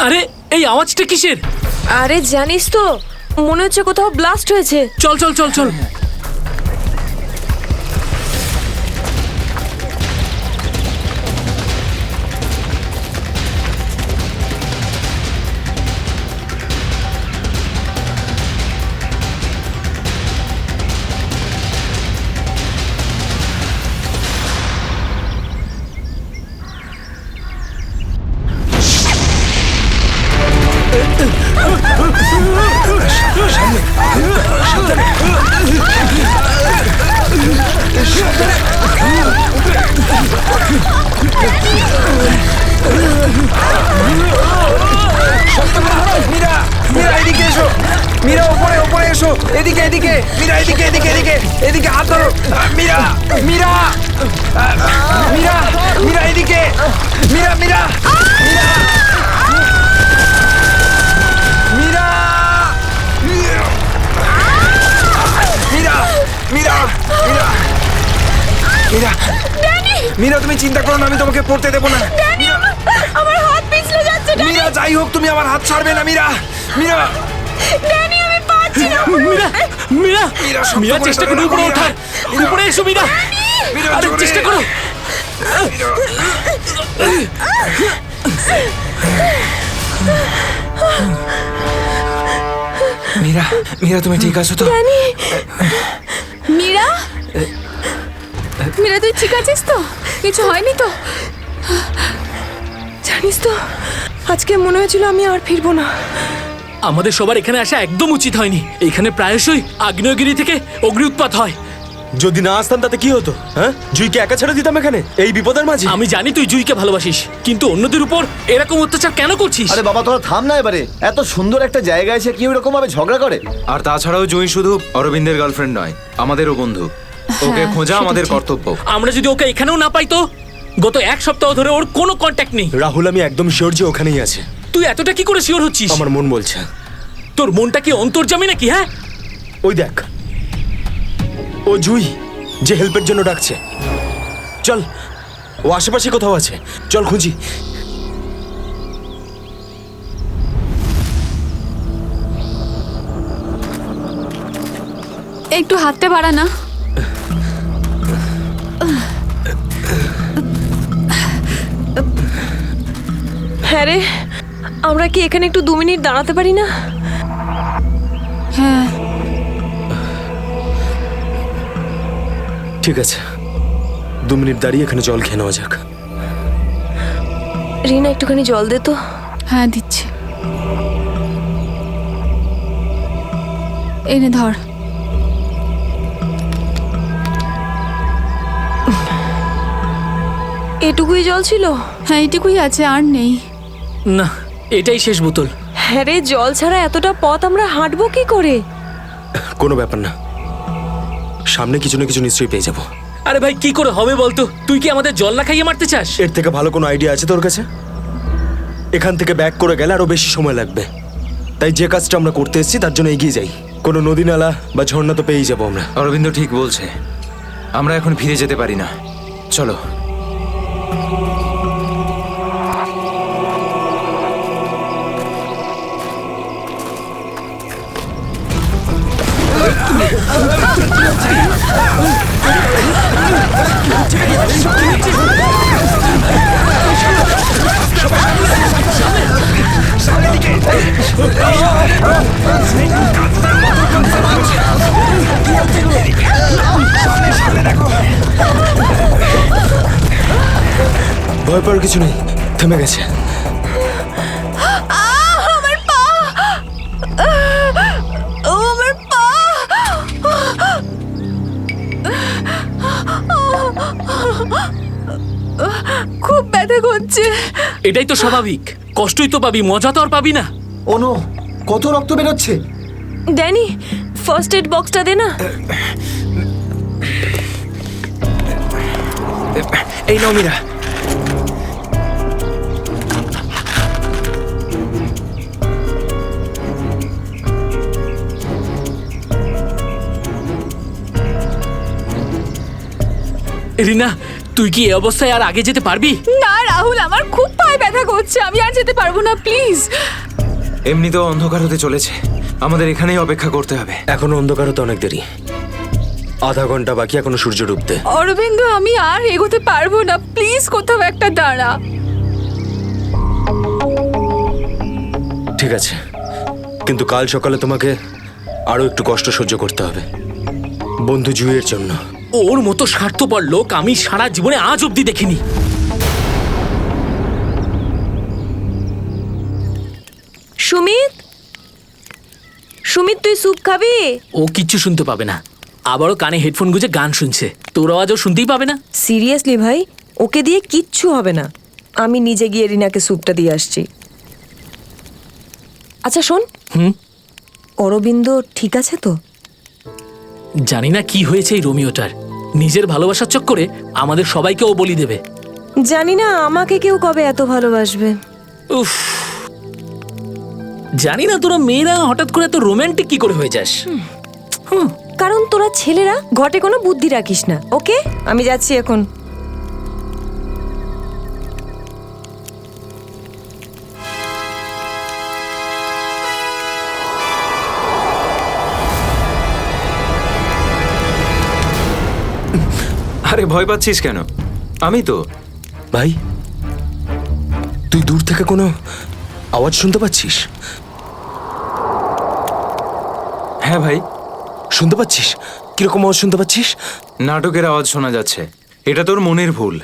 আরে এই আওয়াজটা কিসের? আরে জানিস তো, মনে হচ্ছে কোথাও ব্লাস্ট হয়েছে। চল চল চল চল। মীরা, মীরা এদিকে এসো। মীরা ওপরে ওপরে এসো। এদিকে এদিকে। মীরা এদিকে এদিকে এদিকে এদিকে হাত ধরো। মীরা, মীরা, মীরা, মীরা এদিকে। মীরা, মীরা, মীরা, মীরা, মীরা, মীরা, মীরা, মীরা, মীরা তুমি চিন্তা করো না, আমি তোমাকে পড়তে দেবো না। আমার হাত পিছলে যাচ্ছে। মীরা যাই হোক তুমি আমার হাত ছাড়বে না। মীরা, মীরা, ড্যানি, আমি পারছি না। মীরা মীরা মীরা, শক্ত মীরা করে চেষ্টা ধরো করো না, উপরে মীরা। ওঠার। মীরা। উপরে এসো মীরা। মীরা, আরে জোরে। চেষ্টা করো। মীরা, মীরা তুমি ঠিক আছো তো? মীরা, মীরা তুই ঠিক আছিস তো? কিছু হয়নি তো? জানিস তো, আজকে মনে হয়েছিল আমি আর ফিরবো না। আমাদের সবার এখানে আসা একদম উচিত হয়নি। এখানে প্রায়শই আগ্নেয়গিরি থেকে অগ্নি উৎপাত হয়। যদি না আসতাম তাতে কি হতো? হ্যাঁ, জুইকে একা ছেড়ে দিতাম এখানে এই বিপদের মাঝে? আমি জানি তুই জুইকে ভালোবাসিস, কিন্তু অন্যদের উপর এরকম অত্যাচার কেন করছিস? আরে বাবা তোরা থাম না এবারে। এত সুন্দর একটা জায়গা এসে কি এরকম ভাবে ঝগড়া করে? আর তাছাড়াও জুঁই শুধু অরবিন্দের গার্লফ্রেন্ড নয়, আমাদেরও বন্ধু। ওকে খোঁজা আমাদের কর্তব্য। আমরা যদি ওকে এখানেও না পাই তো? গত এক সপ্তাহ ধরে ওর কোনো কন্ট্যাক্ট নেই। রাহুল, আমি একদম শিওর যে ওখানেই আছে। তুই এতটা কি করে শিওর হচ্ছিস? আমার মন বলছে। তোর মনটা কি অন্তর্যামী নাকি? হ্যাঁ, ওই দেখ, ও জুই যে হেল্পের জন্য ডাকছে। চল, ও আশেপাশে কোথাও আছে, চল খুঁজি। একটু হাতটা বাড়া না। হ্যাঁ রে, আমরা কি এখানে একটু 2 মিনিট দাঁড়াতে পারি না? হ্যাঁ, ঠিক আছে, 2 মিনিট দাঁড়িয়ে এখানে জল খেয়ে নেওয়া যাক। রিনা, একটুখানি জল দে তো। হ্যাঁ দিচ্ছি। এনে ধর। এটুকুই জল ছিল? হ্যাঁ, এইটুকুই আছে, আর নেই। না, এটাই শেষ বোতল। হ্যাঁ রে, জল ছাড়া এতটা পথ আমরা হাঁটবো কি করে? কোনো ব্যাপার না, সামনে কিছু না কিছু নিশ্চয়ই পেয়ে যাবো। আরে ভাই, কি করে হবে বলতো? তুই কি আমাদের জল না খাইয়ে মারতে চাস? এর থেকে ভালো কোনো আইডিয়া আছে তোর কাছে? এখান থেকে ব্যাক করে গেলে আরো বেশি সময় লাগবে। তাই যে কাজটা আমরা করতে এসেছি তার জন্য এগিয়ে যাই। কোনো নদী নালা বা ঝর্ণা তো পেয়েই যাবো আমরা। অরবিন্দ ঠিক বলছে, আমরা এখন ফিরে যেতে পারি না। চলো। ভয় পাওয়ার কিছু নেই, থেমে গেছে। আমার পা! ও আমার পা! খুব ব্যথা করছে। এটাই তো স্বাভাবিক, কষ্টই তো পাবি, মজা তো আর পাবি না। ওনো, কত রক্ত বেরোচ্ছে। ড্যানি, ফার্স্ট এড বক্সটা দে না। এই নাও মীরা। রিনা, তুই কি এই অবস্থায় আর আগে যেতে পারবি? না রাহুল, আমার খুব পায়ে ব্যথা করছে। হচ্ছে, আমি আর যেতে পারবো না, প্লিজ। এমনিতেও অন্ধকার হতে চলেছে, আমাদের এখানেই অপেক্ষা করতে হবে। এখনো অন্ধকার হতে অনেক দেরি, আধা ঘন্টা বাকি এখনো সূর্য ডুবতে। অরবিন্দ, আমি আর এগোতে পারবো না, প্লিজ কোথাও একটা দাঁড়া। ঠিক আছে, কিন্তু কাল সকালে তোমাকে আরো একটু কষ্ট সহ্য করতে হবে, বন্ধু জুইয়ের জন্য। ওর মতো স্বার্থপর লোক আমি সারা জীবনে আজ অব্দি দেখিনি। সুমিত, সুমিত তুই স্যুপ খাবি? ও কিচ্ছু শুনতে পাবে না, আবারও কানে হেডফোন গুঁজে গান শুনছে। তোর আওয়াজও শুনতেই পাবে না। সিরিয়াসলি ভাই, ওকে দিয়ে কিচ্ছু হবে না। আমি নিজে গিয়ে রিনাকে স্যুপটা দিয়ে আসছি। আচ্ছা শোন, অরবিন্দ ঠিক আছে তো? জানি না কি হয়েছে এই রোমিওটার, নিজের ভালোবাসার চক্করে আমাদের সবাইকে ও বলি দেবে। জানি না আমাকে কেউ কবে এত ভালোবাসবে। উফ, জানি না তোরা মেয়েরা হঠাৎ করে এত রোমান্টিক কি করে হয়ে যাস। কারণ তোরা ছেলেরা ঘটে কোনো বুদ্ধি রাখিস না। ওকে, আমি যাচ্ছি এখন। আরে ভয় পাচ্ছিস কেন? আমি তো। ভাই, তুই দূর থেকে কোনো আওয়াজ শুনতে পাচ্ছিস? হ্যাঁ ভাই, শুনতে পাচ্ছিস? কিরকম আওয়াজ শুনতে পাচ্ছিস? নাটকের আওয়াজ শোনা যাচ্ছে। এটা তোর মনের ভুল।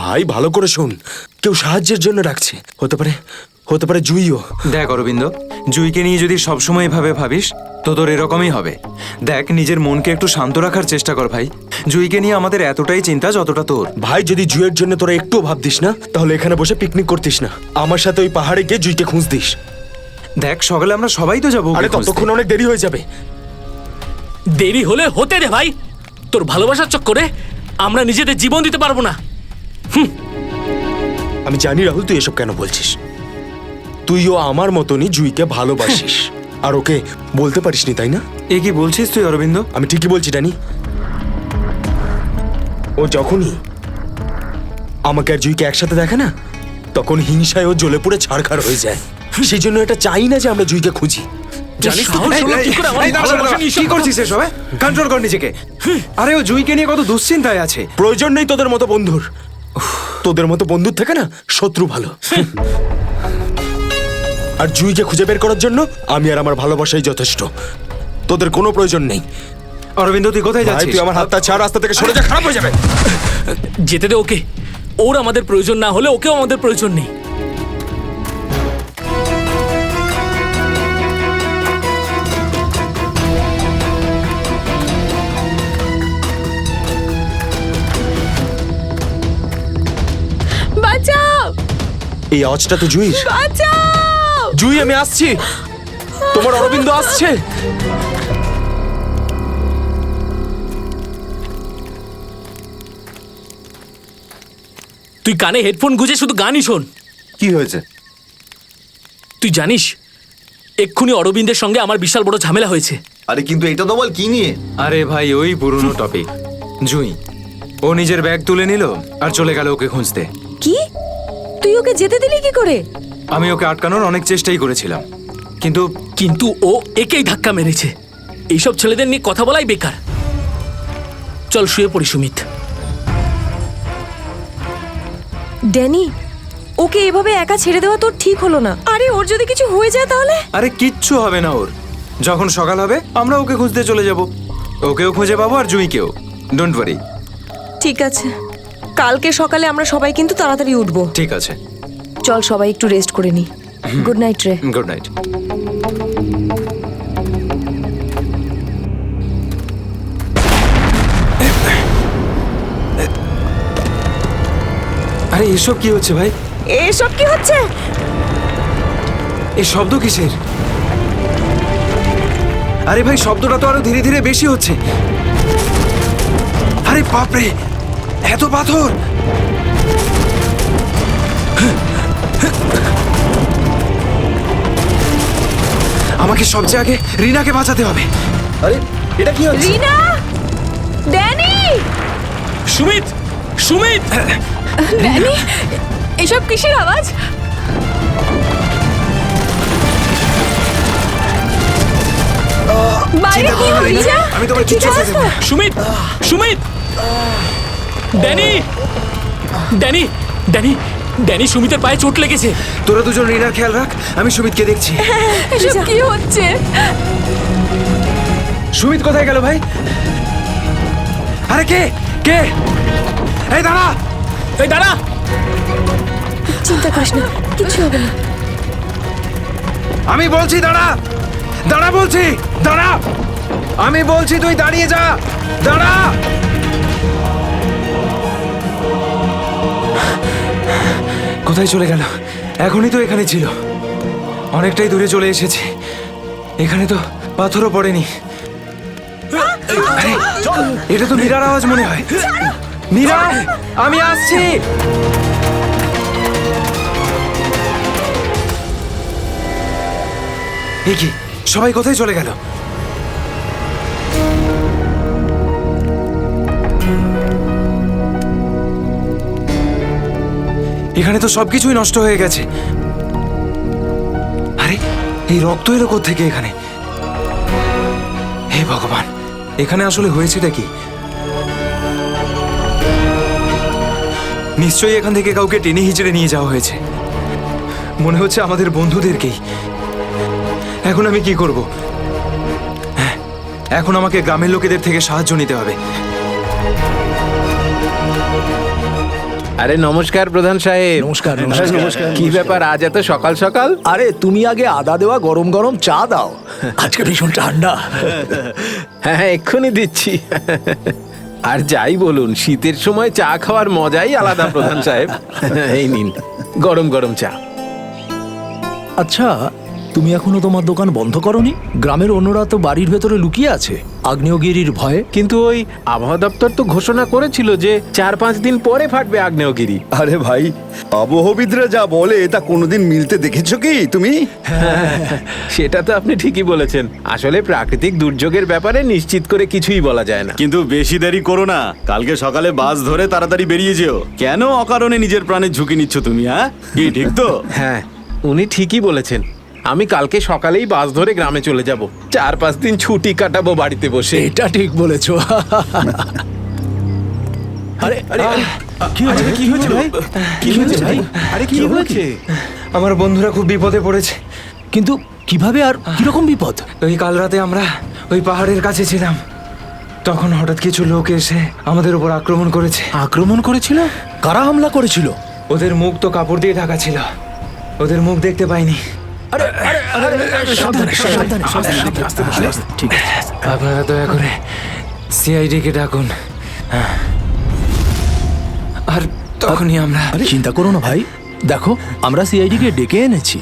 ভাই ভালো করে শোন, কেউ সাহায্যের জন্য ডাকছে। হতে পারে জুইও। দেখ অরবিন্দ, জুইকে নিয়ে যদি সবসময় এভাবে ভাবিস তো তোর এরকমই হবে। দেখ, নিজের মনকে একটু শান্ত রাখার চেষ্টা কর ভাই। জুইকে নিয়ে আমাদের এতটাই চিন্তা যতটা তোর। ভাই, যদি জুইয়ের জন্য তোরা একটুও ভাবতিস না, তাহলে এখানে বসে পিকনিক করতিস না। আমার সাথে ওই পাহাড়ে গিয়ে জুইকে খুঁজতিস। দেখ, সকালে আমরা সবাই তো যাবো। আরে ততক্ষণ অনেক দেরি হয়ে যাবে। দেরি হলে হতে দে ভাই, তোর ভালোবাসার চক্করে আমরা নিজেদের জীবন দিতে পারবো না। আমি জানি রাহুল, তুই এসব কেন বলছিস। তুইও আমার মতনই জুইকে ভালোবাসিস, আর ওকে বলতে পারিসনি, তাই না? এ কি বলছিস তুই অরবিন্দ? আমি ঠিকই বলছি ড্যানি। ও যখনই আমাকে আর জুইকে একসাথে দেখে না, তখন হিংসায় ও জ্বলে পুড়ে ছারখার হয়ে যায়। সেই জন্য এটা চাই না যে আমরা জুইকে খুঁজি। জানিস তো এই, হলো কি করে আমার এই, দাঁড়া, ভালোবাসা দাঁড়া, নিয়ে কি করছিস এসব? কন্ট্রোল কর নিজেকে। আরে ও জুইকে নিয়ে কত দুশ্চিন্তায় আছে। প্রয়োজন নেই তোদের মতো বন্ধুর। তোদের মতো বন্ধুর থেকে না শত্রু ভালো। আর জুইকে খুঁজে বের করার জন্য আমি আর আমার ভালোবাসাই যথেষ্ট। তোদের কোনো প্রয়োজন নেই। অরবিন্দ, তুই কোথায় ভাই, যাচ্ছিস? তুই আমার হাতটা ছাড়, রাস্তা থেকে সরে যা, খারাপ হয়ে যাবে। যেতে দে ওকে। ওর আমাদের প্রয়োজন না হলে ওকেও আমাদের প্রয়োজন নেই। বাঁচাও, এই আওয়াজটা তো জুইর। বাঁচাও। জুই, আমি আসছি। তোমার অরবিন্দ আসছে। তুই কানে হেডফোন গুঁজে শুধু গানই শোন। কি হয়েছে? তুই জানিস এক্ষুনি অরবিন্দের সঙ্গে আমার বিশাল বড় ঝামেলা হয়েছে। আরে কিন্তু এটা তো বল, কি নিয়ে? আরে ভাই, ওই পুরনো টপিক। জুই, ও নিজের ব্যাগ তুলে নিল আর চলে গেল ওকে খুঁজতে। কি? তুই ওকে যেতে দিলি কি করে? আমি ওকে আটকানোর অনেক চেষ্টাই করেছিলাম, কিন্তু ও একেই ধাক্কা মেরেছে। এইসব ছেলেদের নিয়ে কথা বলাই বেকার। চল শুয়ে পড়ি সুমিত। ড্যানি, ওকে এভাবে একা ছেড়ে দেওয়া তোর ঠিক হলো না। আরে ওর যদি কিছু হয়ে যায় তাহলে? আরে কিচ্ছু হবে না ওর। যখন সকাল হবে আমরা ওকে খুঁজতে চলে যাব। ওকেও খুঁজে পাবো আর জুইকেও। Don't worry. ঠিক আছে, কালকে সকালে আমরা সবাই কিন্তু তাড়াতাড়ি উঠবো। ঠিক আছে, চল সবাই একটু রেস্ট করে নি। গুড নাইট রে। Good night. আরে এসব কি হচ্ছে ভাই? এসব কি হচ্ছে? এই শব্দ কিসের? আরে ভাই, শব্দটা তো আরো ধীরে ধীরে বেশি হচ্ছে। আরে বাপরে, এত পাথর! আমাকে সবচেয়ে আগে রিনাকে বাঁচাতে হবে। আরে এটা কি হচ্ছে? রিনা, ড্যানি, সুমিত, সুমিত! ড্যানি, এসব কিসের আওয়াজ? বাইরে কি হচ্ছে? আমি তোমার কিচ্ছু হতে দেব না। Sumit Sumit Danny Danny Danny Danny সুমিতের পায়ে চোট লেগেছে। তোরা দুজন রিনার খেয়াল রাখ, আমি সুমিতকে দেখছি। এসব কি হচ্ছে? সুমিত কোথায় গেল ভাই? আরে কে কে? এই দাঁড়া! এই দাঁড়া! চিন্তা করিস না, কিছু হবে না। আমি বলছি দাঁড়া! দাঁড়া বলছি! দাঁড়া! আমি বলছি তুই দাঁড়িয়ে যা! দাঁড়া! কোথায় চলে গেল? এখনই তো এখানে ছিল। অনেকটাই দূরে চলে এসেছি। এখানে তো পাথরও পড়েনি। আরে, এটা তো মীরার আওয়াজ মনে হয়। মীরা, আমি আসছি। এ কি, সবাই কোথায় চলে গেল? এখানে তো সবকিছুই নষ্ট হয়ে গেছে। আরে, এই রক্ত এলো কোত্থেকে এখানে? হে ভগবান, এখানে আসলে হয়েছেটা কি? নিশ্চয়ই এখান থেকে কাউকে টেনে হিচড়ে নিয়ে যাওয়া হয়েছে। মনে হচ্ছে আমাদের বন্ধুদেরকেই। এখন আমি কি করব? হ্যাঁ, এখন আমাকে গ্রামের লোকেদের থেকে সাহায্য নিতে হবে। আরে নমস্কার প্রধান সাহেব। নমস্কার নমস্কার। কি ব্যাপার আজ এত সকাল সকাল? আরে তুমি আগে আদা দেওয়া গরম গরম চা দাও, আজকে ভীষণ ঠান্ডা। হ্যাঁ এক্ষুনি দিচ্ছি। আর যাই বলুন, শীতের সময় চা খাওয়ার মজাই আলাদা প্রধান সাহেব। এই নিন গরম গরম চা। আচ্ছা, তুমি এখনো তোমার দোকান বন্ধ করনি? গ্রামের অন্যরা তো বাড়ির ভেতরে লুকিয়ে আছে আগ্নেয়গিরির ভয়ে। কিন্তু ওই আবহাওয়া দপ্তর তো ঘোষণা করেছিল যে 4-5 দিন পরে ফাটবে আগ্নেয়গিরি। আরে ভাই, আবহবিদরা যা বলে তা কোনোদিন মিলতে দেখেছো কি তুমি? সেটা তো আপনি ঠিকই বলেছেন। আসলে প্রাকৃতিক দুর্যোগের ব্যাপারে নিশ্চিত করে কিছুই বলা যায় না। কিন্তু বেশি দেরি করো না, কালকে সকালে বাস ধরে তাড়াতাড়ি বেরিয়ে যেও। কেন অকারণে নিজের প্রাণের ঝুঁকি নিচ্ছ তুমি? হ্যাঁ, কি ঠিক তো? হ্যাঁ, উনি ঠিকই বলেছেন। আমি কালকে সকালেই বাস ধরে গ্রামে চলে যাব। 4-5 দিন ছুটি কাটাবো বাড়িতে বসে। এটা ঠিক বলেছো। আরে আরে কি হয়েছে ভাই? কি হয়েছে ভাই? আরে কি হয়েছে? আমার বন্ধুরা খুব বিপদে পড়েছে। কিন্তু কিভাবে আর কিরকম বিপদ? ওই কাল রাতে আমরা ওই পাহাড়ের কাছে ছিলাম, তখন হঠাৎ কিছু লোক এসে আমাদের উপর আক্রমণ করেছে। আক্রমণ করেছিল? কারা হামলা করেছিল? ওদের মুখ তো কাপড় দিয়ে ঢাকা ছিল, ওদের মুখ দেখতে পাইনি। সাবধানে সাবধানে সাবধানে, আস্তে আস্তে। ঠিক আছে। আপনারা দয়া করে সিআইডি কে ডাকুন। আর তখনই আমরা আরে চিন্তা করো না ভাই, দেখো আমরা সিআইডি কে ডেকে এনেছি।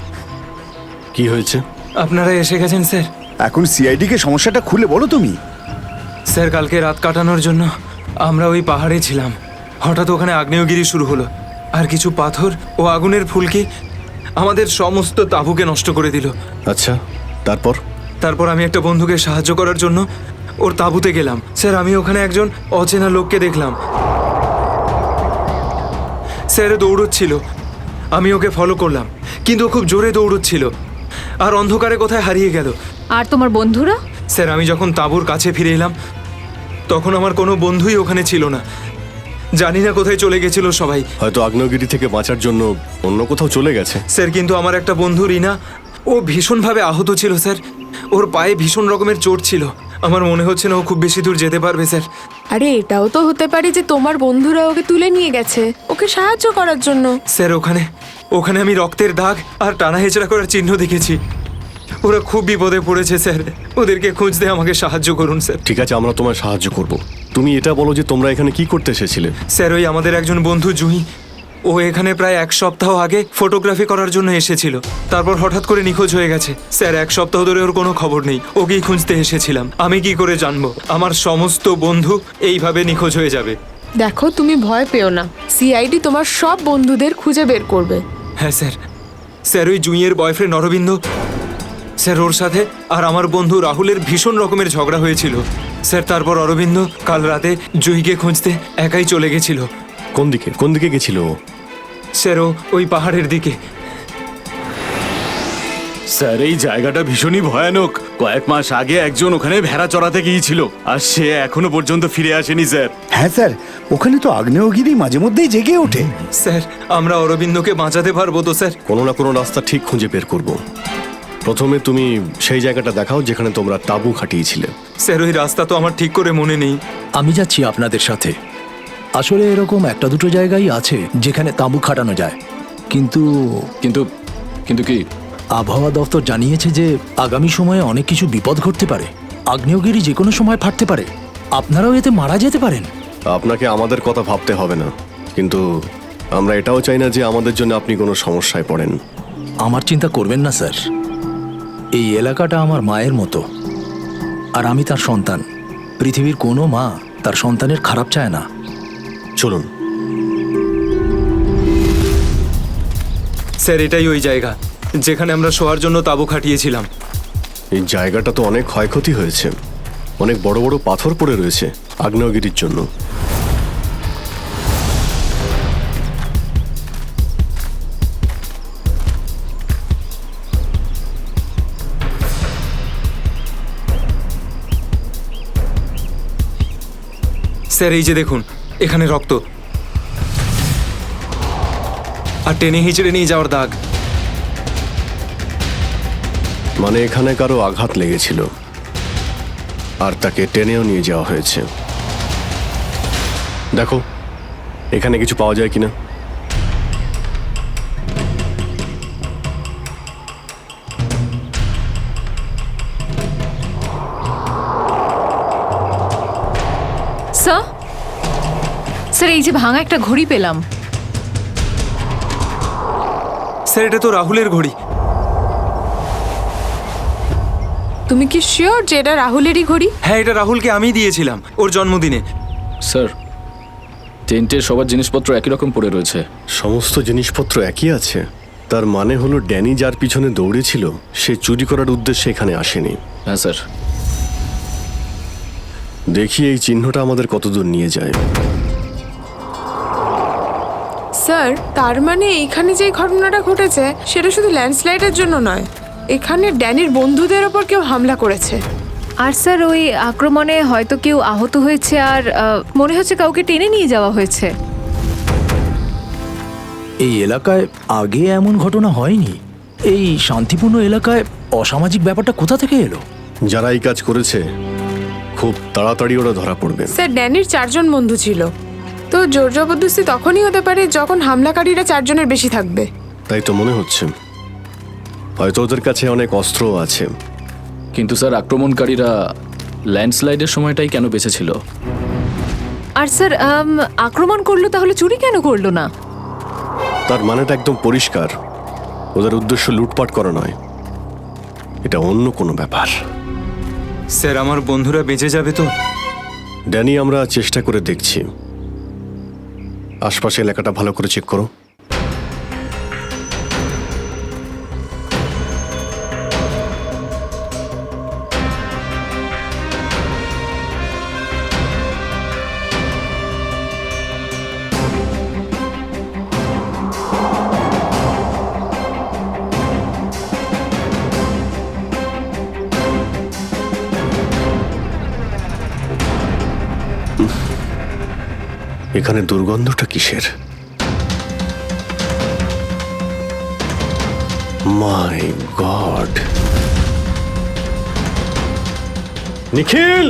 কি হয়েছে? আপনারা এসে গেছেন স্যার। এখন সিআইডি কে সমস্যাটা খুলে বলো তুমি। স্যার, কালকে রাত কাটানোর জন্য আমরা ওই পাহাড়ে ছিলাম। হঠাৎ ওখানে আগ্নেয়গিরি শুরু হলো, আর কিছু পাথর ও আগুনের ফুলকি আমাদের সমস্ত তাঁবুকে নষ্ট করে দিল। আচ্ছা, তারপর? তারপর আমি একটা বন্ধুকে সাহায্য করার জন্য ওর তাঁবুতে গেলাম। স্যার, আমি ওখানে একজন অচেনা লোককে দেখলাম। স্যার দৌড়চ্ছিল, আমি ওকে ফলো করলাম, কিন্তু ও খুব জোরে দৌড়চ্ছিল আর অন্ধকারে কোথায় হারিয়ে গেল। আর তোমার বন্ধুরা? স্যার, আমি যখন তাঁবুর কাছে ফিরে এলাম তখন আমার কোনো বন্ধুই ওখানে ছিল না। জানি না কোথায় চলে গেছিল সবাই। হয়তো আগ্নেয়গিরি থেকে বাঁচার জন্য অন্য কোথাও চলে গেছে। স্যার, কিন্তু আমার একটা বন্ধু রিনা, ও ভীষণভাবে আহত ছিল স্যার। ওর পায়ে ভীষণ রকমের চোট ছিল। আমার মনে হচ্ছে না ও খুব বেশি দূর যেতে পারবে স্যার। আরে এটাও তো হতে পারে যে তোমার বন্ধুরা ওকে তুলে নিয়ে গেছে ওকে সাহায্য করার জন্য। স্যার, ওখানে আমি রক্তের দাগ আর টানা হেঁচড়া করার চিহ্ন দেখেছি। ওরা খুব বিপদে পড়েছে স্যার, ওদেরকে খুঁজতে আমাকে সাহায্য করুন স্যার। ঠিক আছে, আমরা তোমায় সাহায্য করব। তুমি এটা বলো যে তোমরা এখানে কি করতে এসেছিলে? স্যার, ওই আমাদের একজন বন্ধু জুঁই, ও এখানে প্রায় 1 সপ্তাহ আগে ফটোগ্রাফি করার জন্য এসেছিল। তারপর হঠাৎ করে নিখোঁজ হয়ে গেছে স্যার। 1 সপ্তাহ ধরে ওর কোনো খবর নেই। ওকেই খুঁজতে এসেছিলাম। আমি কি করে জানবো আমার সমস্ত বন্ধু এইভাবে নিখোঁজ হয়ে যাবে? দেখো, তুমি ভয় পেও না, সিআইডি তোমার সব বন্ধুদের খুঁজে বের করবে। হ্যাঁ স্যার। স্যার, ওই জুঁইয়ের বয়ফ্রেন্ড অরবিন্দ স্যার, ওর সাথে আর আমার বন্ধু রাহুলের ভীষণ রকমের ঝগড়া হয়েছিল স্যার। তারপর অরবিন্দ কাল রাতে জুঁইকে খুঁজতে একাই চলে গেছিল। কোন দিকে গেছিল ও? স্যার ওই পাহাড়ের দিকে। স্যার এই জায়গাটা ভীষণই ভয়ানক। কয়েক মাস আগে একজন ওখানে ভেড়া চড়াতে গিয়েছিল, আর সে এখনো পর্যন্ত ফিরে আসেনি স্যার। হ্যাঁ স্যার, ওখানে তো আগ্নেয়গিরি মাঝে মধ্যেই জেগে ওঠে। স্যার আমরা অরবিন্দকে বাঁচাতে পারবো তো স্যার? কোনো না কোনো রাস্তা ঠিক খুঁজে বের করব। প্রথমে তুমি সেই জায়গাটা দেখাও যেখানে তোমরা তাঁবু খাটিয়েছিলে। স্যার ওই রাস্তা তো আমার ঠিক করে মনে নেই। আমি যাচ্ছি আপনাদের সাথে। আসলে এরকম একটা দুটো জায়গায় আছে যেখানে তাঁবু খাটানো যায়, কিন্তু কিন্তু কিন্তু কি? আবহাওয়া দপ্তর জানিয়েছে যে আগামী সময়ে অনেক কিছু বিপদ ঘটতে পারে। আগ্নেয়গিরি যে কোনো সময় ফাটতে পারে, আপনারাও এতে মারা যেতে পারেন। আপনাকে আমাদের কথা ভাবতে হবে না, কিন্তু আমরা এটাও চাই না যে আমাদের জন্য আপনি কোনো সমস্যায় পড়েন। আমার চিন্তা করবেন না স্যার, এই এলাকাটা আমার মায়ের মতো, আর আমি তার সন্তান। পৃথিবীর কোনো মা তার সন্তানের খারাপ চায় না। চলুন। স্যার এটাই ওই জায়গা যেখানে আমরা শোয়ার জন্য তাঁবু খাটিয়েছিলাম। এই জায়গাটা তো অনেক ক্ষয়ক্ষতি হয়েছে, অনেক বড় বড় পাথর পড়ে রয়েছে আগ্নেয়গিরির জন্য। স্যার এই যে দেখুন, এখানে রক্ত আর টেনে হিঁচড়ে নিয়ে যাওয়ার দাগ। মানে এখানে কারো আঘাত লেগেছিল আর তাকে টেনেও নিয়ে যাওয়া হয়েছে। দেখো এখানে কিছু পাওয়া যায় কিনা। স্যার স্যার এই যে ভাঙা একটা ঘড়ি পেলাম। স্যার এটা তো রাহুলের ঘড়ি। তুমি কি শিওর যে এটা রাহুলেরই ঘড়ি? হ্যাঁ এটা রাহুলকে আমি দিয়েছিলাম ওর জন্মদিনে। স্যার টেন্টের সবার জিনিসপত্র একই রকম পড়ে রয়েছে। সমস্ত জিনিসপত্র একই আছে? তার মানে হলো ড্যানি যার পিছনে দৌড়েছিল সে চুরি করার উদ্দেশ্যে এখানে আসেনি। হ্যাঁ স্যার। দেখি এই চিহ্নটা আমাদের কতদূর নিয়ে যায়। স্যার তার মানে এইখানে যে ঘটনাটা ঘটেছে সেটা শুধু ল্যান্ডস্লাইডের জন্য নয়, এখানে ড্যানির বন্ধুদের ওপর কেউ হামলা করেছে। আর স্যার ওই আক্রমণে হয়তো কেউ আহত হয়েছে, আর মনে হচ্ছে কাউকে টেনে নিয়ে যাওয়া হয়েছে। এই এলাকায় আগে এমন ঘটনা হয়নি। এই শান্তিপূর্ণ এলাকায় অসামাজিক ব্যাপারটা কোথা থেকে এলো? যারা এই কাজ করেছে খুব তাড়াতাড়ি ওরা ধরা পড়বে। স্যার ড্যানির 4 জন বন্ধু ছিল, তো জোর জবরদস্তি তখনই হতে পারে যখন হামলাকারীরা 4 জনের বেশি থাকবে। তাই তো মনে হচ্ছে। হয়তো ওদের কাছে অনেক অস্ত্র আছে। কিন্তু স্যার আক্রমণকারীরা ল্যান্ডস্লাইডের সময়টাই কেন বেঁচেছিল? আর স্যার আক্রমণ করলো তাহলে চুরি কেন করলো না? তার মানেটা একদম পরিষ্কার, ওদের উদ্দেশ্য লুটপাট করা নয়, এটা অন্য কোনো ব্যাপার। স্যার আমার বন্ধুরা বেঁচে যাবে তো? ড্যানি আমরা চেষ্টা করে দেখছি। আশপাশে এলাকাটা ভালো করে চেক করো। এখানে দুর্গন্ধটা কিসের? মাই গড! নিখিল,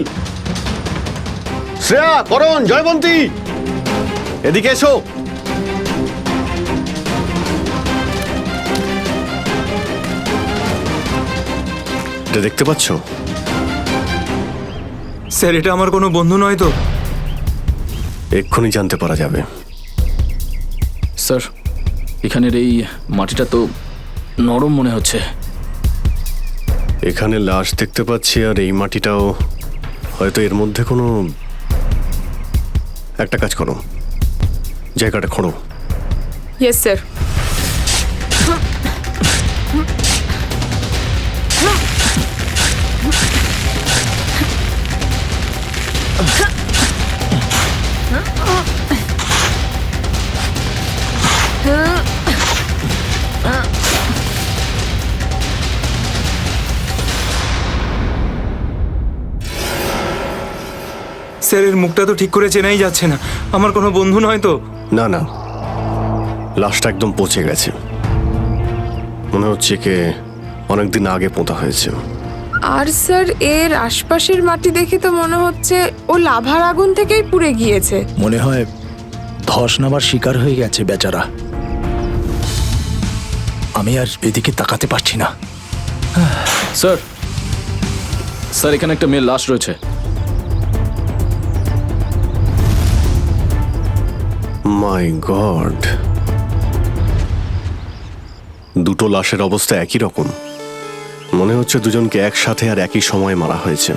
শ্রেয়া, করণ, জয়বন্তী, এদিকে এসো। এটা দেখতে পাচ্ছ? স্যার এটা আমার কোনো বন্ধু নয় তো? এক্ষুনি জানতে পারা যাবে। স্যার এখানের এই মাটিটা তো নরম মনে হচ্ছে। এখানে লাশ দেখতে পাচ্ছি, আর এই মাটিটাও হয়তো এর মধ্যে কোনো একটা কাজ করো, জায়গাটা খোঁড়ো। Yes sir. Huh? স্যারের মুখটা তো ঠিক করে চেনাই যাচ্ছে না। আমার কোনো বন্ধু নয় তো? না না, লাশটা একদম পচে গেছে, মনে হচ্ছে কে অনেকদিন আগে পোঁতা হয়েছে। আর স্যার এর আশপাশের মাটি দেখে তো মনে হচ্ছে ও লাভার আগুন থেকেই পুড়ে গিয়েছে। মনে হয় ধস নামার শিকার হয়ে গেছে বেচারা। আমি আর এদিকে তাকাতে পারছি না। স্যার, স্যার এখানে একটা মেয়ের লাশ রয়েছে। মাই গড, দুটো লাশের অবস্থা একই রকম। মনে হচ্ছে দুজনকে একসাথে আর একই সময়ে মারা হয়েছে।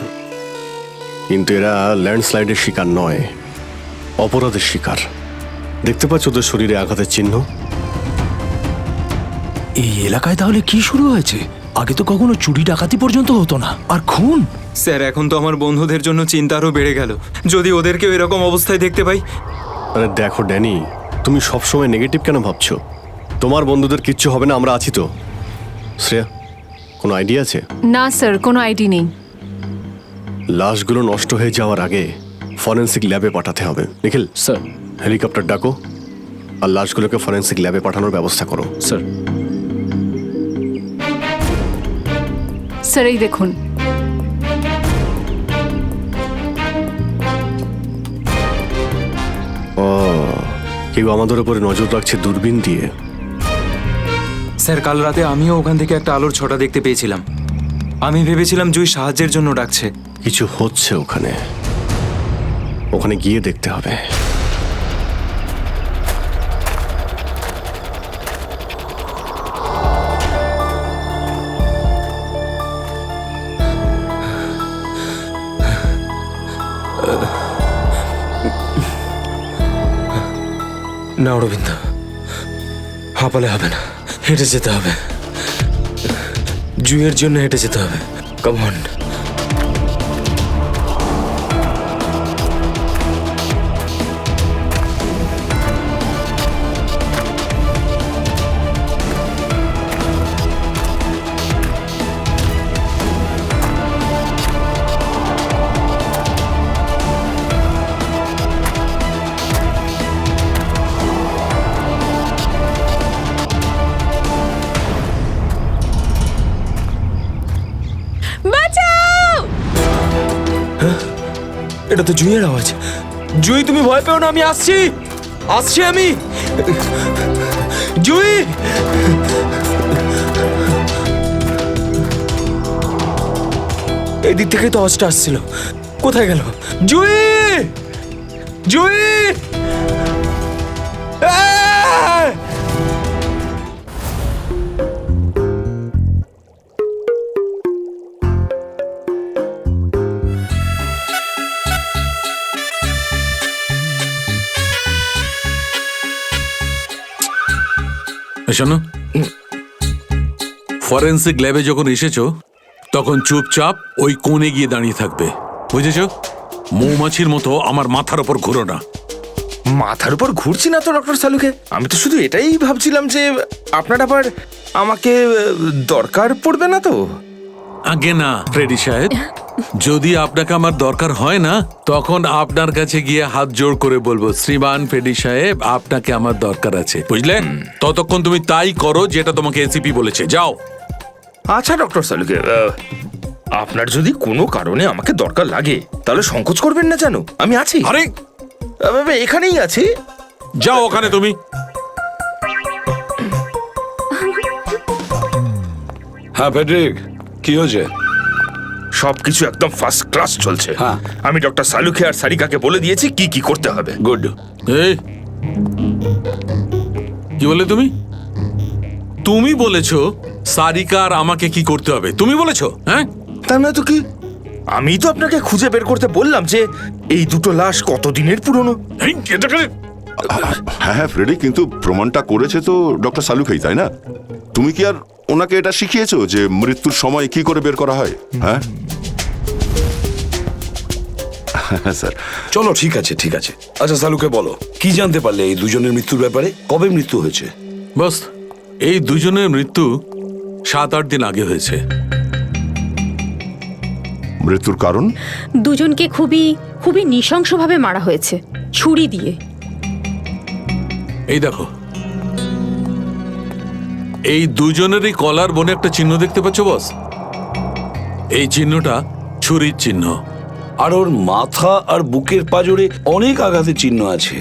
কিন্তু এরা ল্যান্ডস্লাইডের শিকার নয়, অপরাধের শিকার। দেখতে পাচ্ছ ওদের শরীরে আঘাতের চিহ্ন? এই এলাকায় তাহলে কি শুরু হয়েছে? আগে তো কখনো চুরি ডাকাতি পর্যন্ত হতো না, আর খুন! স্যার এখন তো আমার বন্ধুদের জন্য চিন্তা আরও বেড়ে গেল। যদি ওদেরকেও এরকম অবস্থায় দেখতে পাই। আরে দেখো ড্যানি, তুমি সবসময় নেগেটিভ কেন ভাবছো? তোমার বন্ধুদের কিচ্ছু হবে না, আমরা আছি তো। শ্রেয়া, কোনো আইডিয়া আছে? না স্যার, কোনো আইডিয়া নেই। লাশগুলো নষ্ট হয়ে যাওয়ার আগে ফরেন্সিক ল্যাবে পাঠাতে হবে। নিখিল স্যার, হেলিকপ্টার ডাকো আর লাশগুলোকে ফরেন্সিক ল্যাবে পাঠানোর ব্যবস্থা করো। স্যার। স্যার এই দেখুন, ও, কেউ আমাদের উপরে নজর রাখছে দূরবীন দিয়ে। স্যার কাল রাতে আমিও ওখান থেকে একটা আলোর ছটা দেখতে পেয়েছিলাম। আমি ভেবেছিলাম জুই সাহায্যের জন্য ডাকছে। কিছু হচ্ছে ওখানে, ওখানে গিয়ে দেখতে হবে। না অরবিন্দ, হাঁপালে হবে না, হেঁটে যেতে হবে। জুইয়ের জন্য হেঁটে যেতে হবে। Come on. এটা তো জুইয়ের আওয়াজ। জুই তুমি ভয় পেও না, আমি আসছি, আসছি আমি। জুই, এদিক থেকে তো আওয়াজটা আসছিল, কোথায় গেল? জুই, জুই! শোনো, ফরেন্সিক ল্যাবে যখন এসেছো তখন চুপচাপ ওই কোণে গিয়ে দাঁড়িয়ে থাকবে, বুঝেছো? মৌমাছির মতো আমার মাথার ওপর ঘুরো না। মাথার উপর ঘুরছি না তো ডক্টর সালুকে। আমি তো শুধু এটাই ভাবছিলাম যে আপনার আবার আমাকে দরকার পড়বে না তো। আগে না ফ্রেডি সাহেব, যদি আপনাকে আমার দরকার হয় না তখন আপনার কাছে গিয়ে হাত জোড় করে বলবো, শ্রীমান ফ্রেডি সাহেব আপনাকে আমার দরকার আছে, বুঝলেন? ততক্ষণ তুমি তাই করো যেটা তোমাকে এসিপি বলেছে, যাও। আচ্ছা ডক্টর সালুকে, আপনার যদি কোনো কারণে আমাকে দরকার লাগে তাহলে সংকোচ করবেন না, জানো আমি আছি। আরে এখানেই আছি, যাও ওখানে তুমি। হ্যাঁ ফেডরিক, কি হয়েছে? সবকিছু একদম ফার্স্ট ক্লাস চলছে। আমি ডক্টর সালুকে আর সারিকাকে বলে দিয়েছি কি কি করতে হবে। গুড। এই কি বলে তুমি? তুমি বলেছো সারিকা আর আমাকে কি করতে হবে? তুমি বলেছো? হ্যাঁ, তার মানে তো কি? আমি তো আপনাকে খুঁজে বের করতে বললাম যে এই দুটো লাশ কতদিনের পুরনো। হ্যাঁ হ্যাঁ ফ্রেডি, কিন্তু প্রমাণটা করেছে তো ডক্টর সালুকেই, তাই না? তুমি কি আর ওনাকে এটা শিখিয়েছো যে মৃত্যুর সময় কি করে বের করা হয়? হ্যাঁ স্যার। চলো ঠিক আছে, ঠিক আছে। আচ্ছা সালুকে বলো, কি জানতে পারলে এই দুজনের মৃত্যুর ব্যাপারে? কবে মৃত্যু হয়েছে? বস, এই দুজনের মৃত্যু 7-8 দিন আগে হয়েছে। মৃত্যুর কারণ? দুজনকে খুবই খুবই নৃশংসভাবে মারা হয়েছে, ছুরি দিয়ে। এই দেখো, এই দুজনেরই কলার বনে একটা চিহ্ন দেখতে পাচ্ছ বস? এই চিহ্নটা ছুরির চিহ্ন। আর ওর মাথা আর বুকের পাঁজরে অনেক আঘাতের চিহ্ন আছে।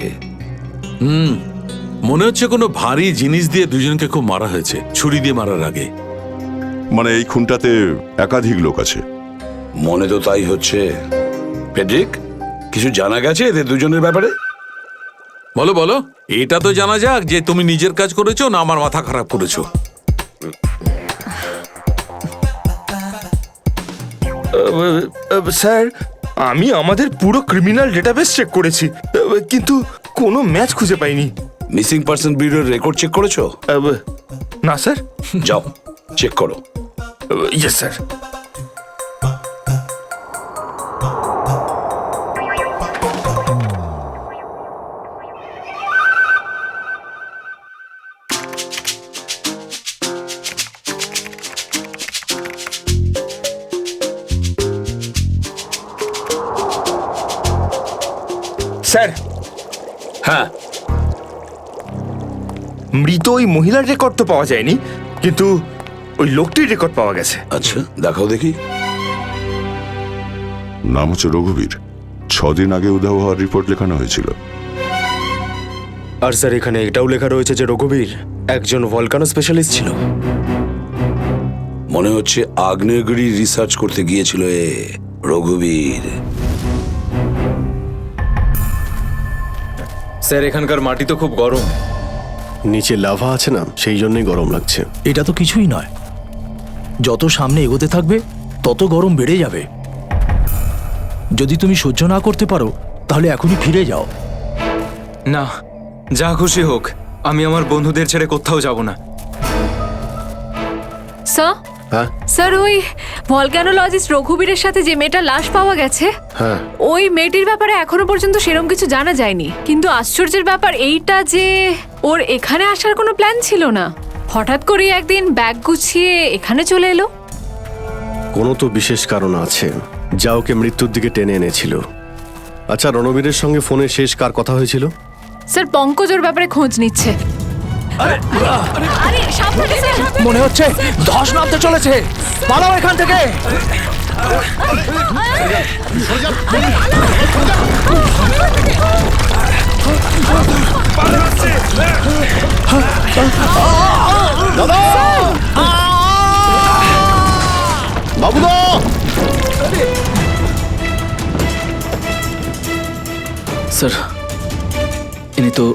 মনে হচ্ছে কোনো ভারী জিনিস দিয়ে দুজনকে খুব মারা হয়েছে, ছুরি দিয়ে মারার আগে। মানে এই খুনটাতে একাধিক লোক আছে। মনে তো তাই হচ্ছে। ফেডরিক, কিছু জানা গেছে এদের দুজনের ব্যাপারে? বলো বলো, এটা তো জানা যাক যে তুমি নিজের কাজ করেছো না আমার মাথা খারাপ করেছো। স্যার, আমি আমাদের পুরো ক্রিমিনাল ডেটাবেস চেক করেছি, কিন্তু কোনো ম্যাচ খুঁজে পাইনি। মিসিং পার্সন ব্যুরোর রেকর্ড চেক করেছো? না স্যার। যাও চেক করো। Yes sir. স্যার। হ্যাঁ, মৃত ওই মহিলার রেকর্ড তো পাওয়া যায়নি, কিন্তু ওই লোকটির রেকর্ড পাওয়া গেছে। আচ্ছা দেখাও দেখি। নাম হচ্ছে রঘুবীর। 6 দিন আগে উধাও হওয়ার রিপোর্ট লেখানো হয়েছিল। আর স্যার, এখানে এটাও লেখা রয়েছে যে রঘুবীর একজন ভলকানো স্পেশালিস্ট ছিল। মনে হচ্ছে আগ্নেয়গিরি রিসার্চ করতে গিয়েছিল রঘুবীর। স্যার, এখানকার মাটি তো খুব গরম। নিচে লাভা আছে না, সেই জন্যই গরম লাগছে। এটা তো কিছুই নয়, যত সামনে এগোতে থাকবে তত গরম বেড়ে যাবে। যদি তুমি সহ্য না করতে পারো তাহলে এখনই ফিরে যাও। না, যা খুশি হোক, আমি আমার বন্ধুদের ছেড়ে কোথাও যাব না। স্যার, স্যার ওই ভলক্যানোলজিস্ট রঘুবীরের সাথে যে মেয়েটার লাশ পাওয়া গেছে, ওই মেয়েটির ব্যাপারে এখনো পর্যন্ত সেরকম কিছু জানা যায়নি। কিন্তু আশ্চর্যের ব্যাপার এইটা যে ওর এখানে আসার কোনো প্ল্যান ছিল না, হঠাৎ করে একদিন ব্যাগ গুছিয়ে এখানে চলে এলো। কোনো তো বিশেষ কারণ আছে যা ওকে মৃত্যুর দিকে টেনে এনেছিল। আচ্ছা, রণবীরের সঙ্গে ফোনে শেষ কার কথা হয়েছিল? স্যার, পঙ্কজ ওর ব্যাপারে খোঁজ নিচ্ছে। মনে হচ্ছে ধস নামতে চলেছে, পালাও এখান থেকে। বাবুদা, স্যার ইনি তো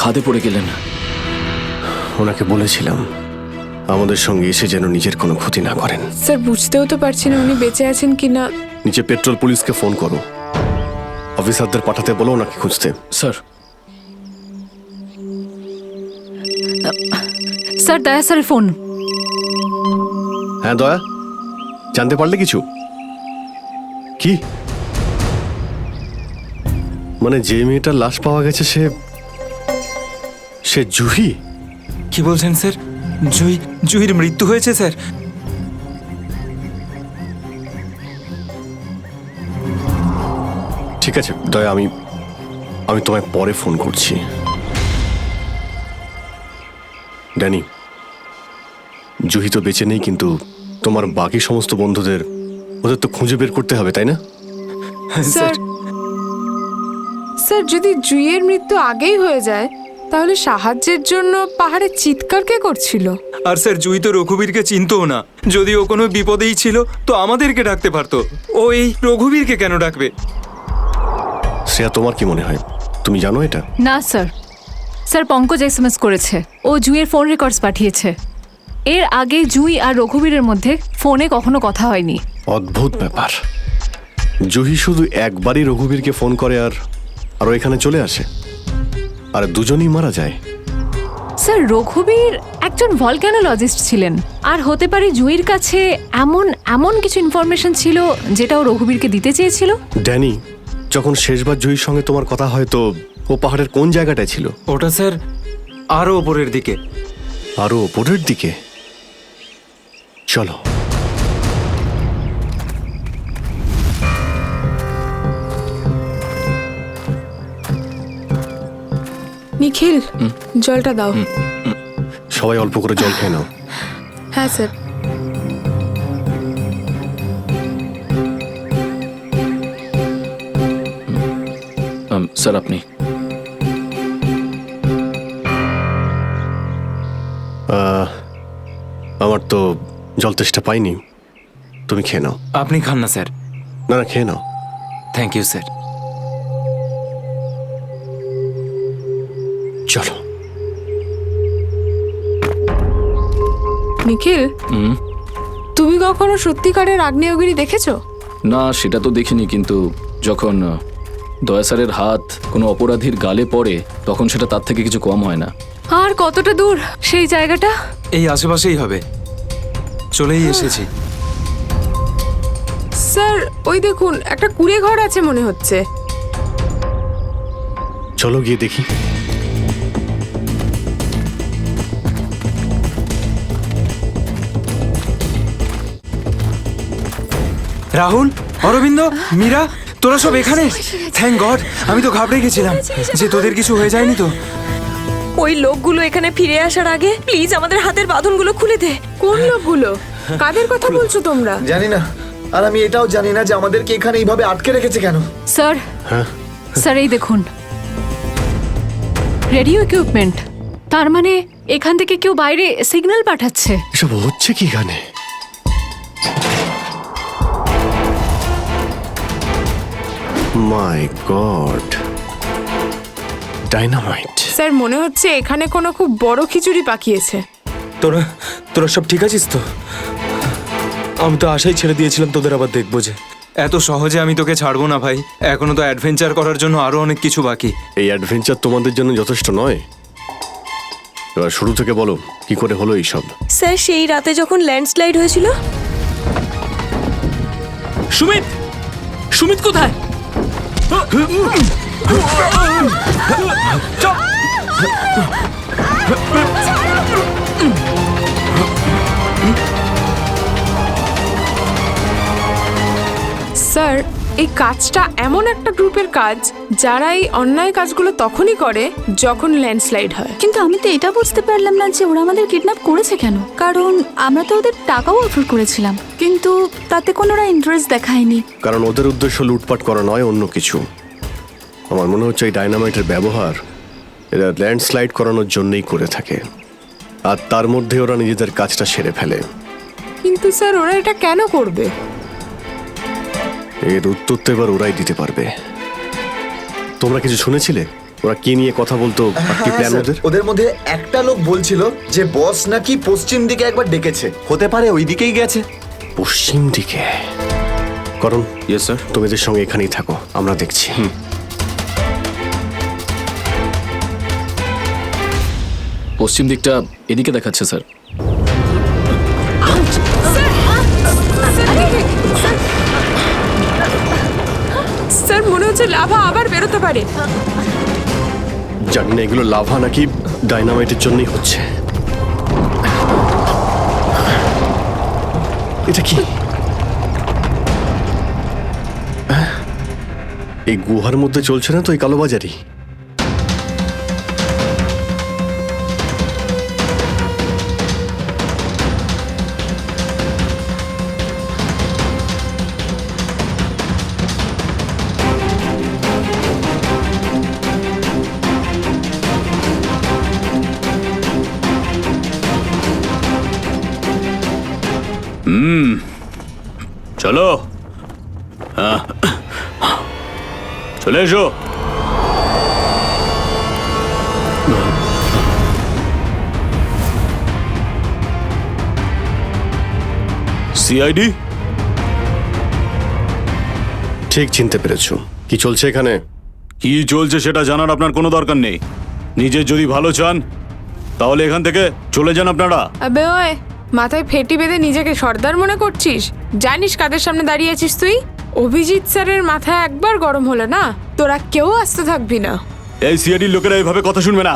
খাদে পড়ে গেলেন। ওনাকে বলেছিলাম আমাদের সঙ্গে এসে যেন নিজের কোনো ক্ষতি না করেন। স্যার, বুঝতেও তো পারছি না উনি বেঁচে আছেন কিনা। নিচে পেট্রোল পুলিশকে ফোন করো, অফিসারদের পাঠাতে বলো ওনাকে খুঁজতে। স্যার। স্যার, দয়া স্যারের ফোন। হ্যাঁ দয়া, জানতে পারলে কিছু? কি মানে যে মেয়েটার লাশ পাওয়া গেছে সে জুহি? কি বলছেন স্যার? জুহির মৃত্যু হয়েছে স্যার? ঠিক আছে দয়া, আমি তোমায় পরে ফোন করছি। ড্যানি, জুহি তো বেঁচে নেই, কিন্তু তোমার বাকি সমস্ত বন্ধুদের ওদের তো খুঁজে বের করতে হবে, তাই না? স্যার, স্যার যদি জুইয়ের মৃত্যু আগেই হয়ে যায় তাহলে সাহায্যের জন্য পাহাড়ে চিৎকার কে করছিল? আর স্যার, জুই তো রঘুবীরকে চিনতও না। যদি ও কোনো বিপদেই ছিল তো আমাদেরকে ডাকতে পারতো। ও এই রঘুবীরকে কেন ডাকবে? শ্রেয়া, তোমার কি মনে হয়? তুমি জানো এটা? না স্যার। স্যার, পঙ্কজ এসএমএস করেছে, ও জুইয়ের ফোন রেকর্ডস পাঠিয়েছে। এর আগে জুই আর রঘুবীরের মধ্যে ফোনে কখনো কথা হয়নি। অদ্ভুত ব্যাপার, জুহি শুধু একবারই রঘুবীরকে ফোন করে আর ও এখানে চলে আসে, আর দুজনেই মারা যায়। স্যার, রঘুবীর একজন ভলক্যানোলজিস্ট ছিলেন, আর হতে পারে জুইয়ের কাছে এমন কিছু ইনফরমেশন ছিল যেটা ও রঘুবীরকে দিতে চেয়েছিল। ড্যানি, যখন শেষবার জুহির সঙ্গে তোমার কথা হয় তো ও পাহাড়ের কোন জায়গাটায় ছিল? ওটা স্যার আরো ওপরের দিকে। আরো ওপরের দিকে? চলো। নিখিল জলটা দাও। সবাই অল্প করে জল খেয়ে নাও। হ্যাঁ স্যার। স্যার আপনি আমার তো জল তেষ্টা পাইনি, তুমি খেয়ে নাও। আপনি খান না স্যার। না না, খেয়ে নাও। Thank you sir. চলো। নিখিল, তুমি কখনো সত্যিকারের আগ্নেয়গিরি দেখেছো? না, সেটা তো দেখিনি, কিন্তু যখন দয়া স্যারের হাত কোনো অপরাধীর গালে পড়ে তখন সেটা তার থেকে কিছু কম হয় না। আর কতটা দূর সেই জায়গাটা? এই আশেপাশেই হবে, চলেই এসেছি। স্যার ওই দেখুন একটা কুঁড়ে ঘর আছে মনে হচ্ছে। চলো গিয়ে দেখি। রাহুল, অরবিন্দ, মীরা, তোরা সব এখানে? থ্যাংক গড, আমি তো ঘাবড়ে গেছিলাম যে তোদের কিছু হয়ে যায়নি তো। ওই লোকগুলো এখানে ফিরে আসার আগে প্লিজ আমাদের হাতের বাঁধনগুলো খুলে দে। কোন লোকগুলো? কাদের কথা বলছো তোমরা? জানি না, আর আমি এটাও জানি না যে আমাদেরকে এখানে এইভাবে আটকে রেখেছে কেন। স্যার, স্যার এই দেখুন রেডিও ইকুইপমেন্ট। তার মানে এখান থেকে কেউ বাইরে সিগন্যাল পাঠাচ্ছে। এসব হচ্ছে কি এখানে? মাই গড, ডাইনামাইট। স্যার মনে হচ্ছে এখানে কোনো খুব বড় খিচুড়ি পাকিয়েছে। তোরা তোরা সব ঠিক আছিস তো? আমি তো আশাই ছেড়ে দিয়েছিলাম তোদের আবার দেখবো যে। এত সহজে আমি তোকে ছাড়বো না ভাই, এখনো তো অ্যাডভেঞ্চার করার জন্য আরো অনেক কিছু বাকি। এই অ্যাডভেঞ্চার তোমাদের জন্য যথেষ্ট নয়? এবার শুরু থেকে বলো কি করে হলো এইসব। স্যার সেই রাতে যখন ল্যান্ডস্লাইড হয়েছিল। সুমিত, সুমিত কোথায়? স্যার এই কাজটা এমন একটা গ্রুপের কাজ যারা এই অন্যায় কাজগুলো তখনই করে যখন ল্যান্ডস্লাইড হয়। কিন্তু আমি তো এটা বুঝতে পারলাম না যে ওরা আমাদের কিডন্যাপ করেছে কেন, কারণ আমরা তো ওদের টাকাও অফার করেছিলাম, কিন্তু তাতে কোনো ওরা ইন্টারেস্ট দেখায়নি। কারণ ওদের উদ্দেশ্য লুটপাট করা নয়, অন্য কিছু। আমার মনে হচ্ছে এই ডাইনামাইটের ব্যবহার এরা ল্যান্ডস্লাইড করানোর জন্যই করে থাকে, আর তার মধ্যে ওরা নিজেদের কাজটা সেরে ফেলে। কিন্তু স্যার ওরা এটা কেন করবে? এর উত্তর তো এবার ওরাই দিতে পারবে। তোমরা কিছু শুনেছিলে ওরা কি নিয়ে কথা বলতো? কি প্ল্যান ওদের? ওদের মধ্যে একটা লোক বলছিল যে বস নাকি পশ্চিম দিকে একবার ডেকেছে, হতে পারে ওই দিকেই গেছে। পশ্চিম দিকে? করণ, ইয়েস স্যার। তুমি এদের সঙ্গে এখানেই থাকো, আমরা দেখছি। পশ্চিম দিকটা এদিকে দেখাচ্ছে স্যার। স্যার মনে হচ্ছে লাভা আবার বেরোতে পারে। জানি না এগুলো লাভা নাকি ডাইনামাইটের জন্যই হচ্ছে। এটা কি? এই গুহার মধ্যে চলছে না তো এই কালোবাজারি? চলো, চলে এসো। সিআইডি? ঠিক চিনতে পেরেছো। কি চলছে এখানে? কি চলছে সেটা জানার আপনার কোনো দরকার নেই। নিজের যদি ভালো চান তাহলে এখান থেকে চলে যান আপনারা। আবে ওই মাথায় ফেটি বেঁধে নিজেকে সর্দার মনে করছিস? জানিস কাদের সামনে দাঁড়িয়ে আছিস তুই? অভিজিৎ স্যারের মাথা একবার গরম হলো না, তোরা কেউ আসতে থাকবি না। এই সিআইডির লোকেরা এইভাবে কথা শুনবে না।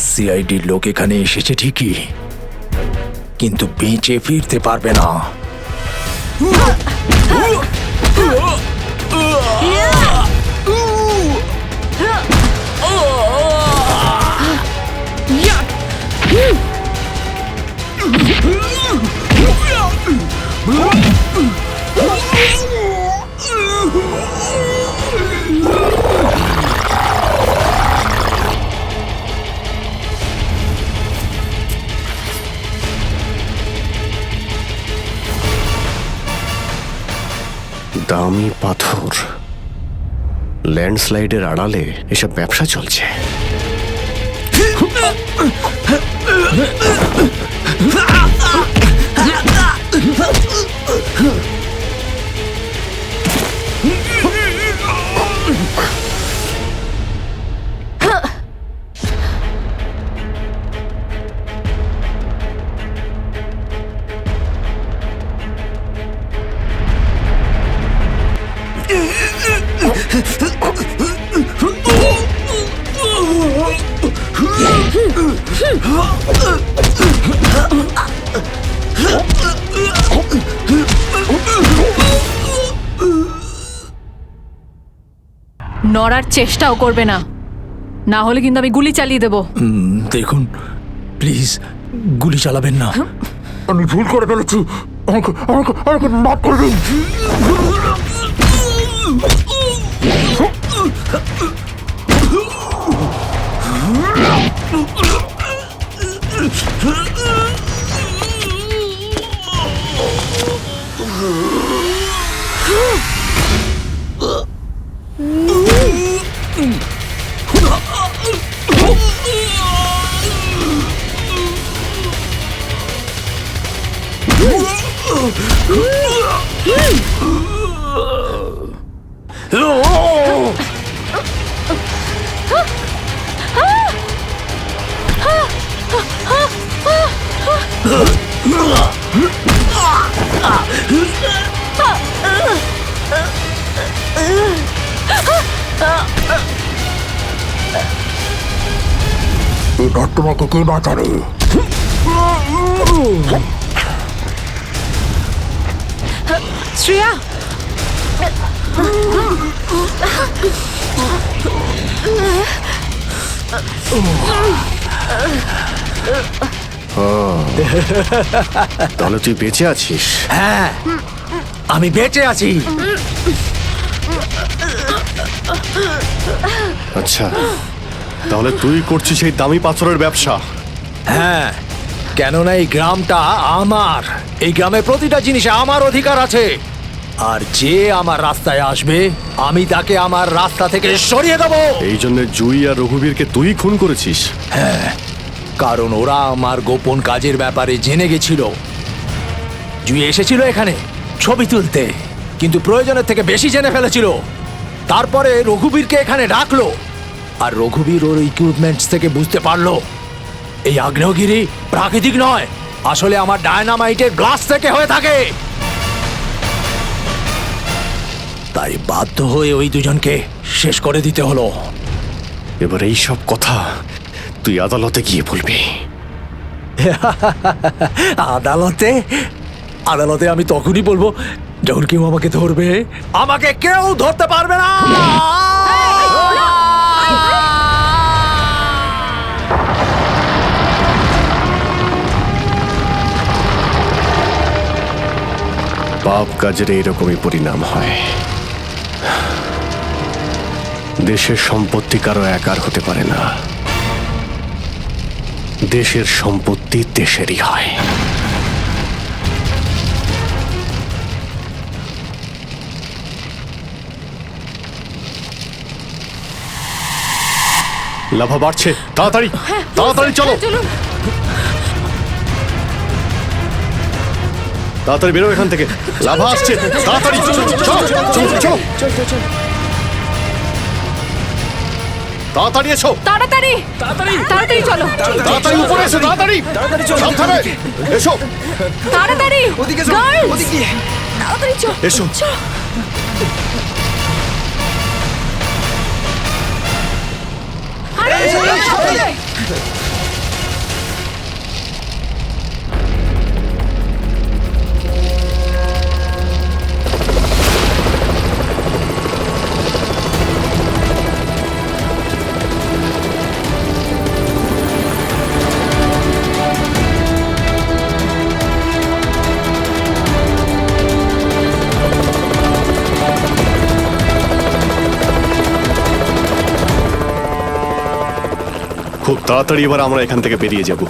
সিআইডির লোক এখানে এসেছে ঠিকই, কিন্তু বেঁচে ফিরতে পারবে না। দামি পাথর, ল্যান্ডস্লাইডের আড়ালে এসব ব্যবসা চলছে। নড়ার চেষ্টাও করবে না, না হলে কিন্তু আমি গুলি চালিয়ে দেবো। দেখুন প্লিজ, গুলি চালাবেন না। আমি ভুল করে ফেলেছি, আমাকে আমাকে আমাকে মাফ করে দিন। এবার তোমাকে কে বাঁচাবে? শ্রেয়া, তাহলে তুই বেঁচে আছিস? হ্যাঁ, আমি বেঁচে আছি। আচ্ছা, তাহলে তুই করছিস এই দামি পাথরের ব্যবসা? হ্যাঁ, কেননা এই গ্রামটা আমার। এই গ্রামের প্রতিটা জিনিসে আমার অধিকার আছে, আর যে আমার রাস্তায় আসবে আমি তাকে আমার রাস্তা থেকে সরিয়ে দেবো। এই জন্য জুই আর রঘুবীরকে তুই খুন করেছিস? হ্যাঁ, কারণ ওরা আমার গোপন কাজের ব্যাপারে জেনে গেছিল। জুই এসেছিল এখানে ছবি তুলতে, কিন্তু প্রয়োজনের থেকে বেশি জেনে ফেলেছিল। তারপরে রঘুবীরকে এখানে ডাকলো, আর রঘুবীর ওর ইকুইপমেন্টস থেকে বুঝতে পারলো এই আগ্নেয়গিরি প্রাকৃতিক নয়, আসলে আমার ডায়নামাইটের ব্লাস্ট থেকে হয়ে থাকে। তাই বাধ্য হয়ে ওই দুজনকে শেষ করে দিতে হলো। এবার এই সব কথা তুই আদালতে গিয়ে বলবি। আদালতে? আদালতে আমি তখনই বলবো যখন কেউ আমাকে ধরবে। আমাকে কেউ ধরতে পারবে না। পাপ কাজের এইরকমই পরিণাম হয়। দেশের সম্পত্তি কারো একার হতে পারে না, দেশের সম্পত্তি দেশেরই হয়। লাভা বাড়ছে, তাড়াতাড়ি তাড়াতাড়ি চলো, তাড়াতাড়ি বেরো এখান থেকে। লাভা আসছে, তাড়াতাড়ি চলো চলো চলো চলো, তাড়াতাড়ি এসো, তাড়াতাড়ি তাড়াতাড়ি তাড়াতাড়ি চলো, তাড়াতাড়ি উপরে এসো, তাড়াতাড়ি সাবধানে এসো, তাড়াতাড়ি ওদিকে চলো, ওদিকে তাড়াতাড়ি চল। এসো। আরে খুব তাড়াতাড়ি এবার আমরা এখান থেকে বেরিয়ে যাব।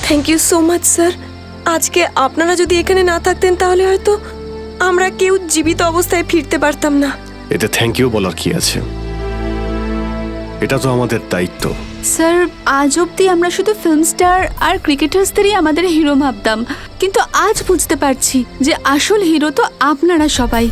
Thank you so much sir. আজকে আপনারা যদি এখানে না থাকতেন তাহলে হয়তো আমরা কেউ জীবিত অবস্থায় ফিরতে পারতাম না। এতে থ্যাংক ইউ বলার কি আছে? এটা তো আমাদের দায়িত্ব। স্যার, আজ অব্দি আমরা শুধু ফিল্ম স্টার আর ক্রিকেটার্সদেরই আমাদের হিরো ভাবতাম, কিন্তু আজ বুঝতে পারছি যে আসল হিরো তো আপনারা সবাই।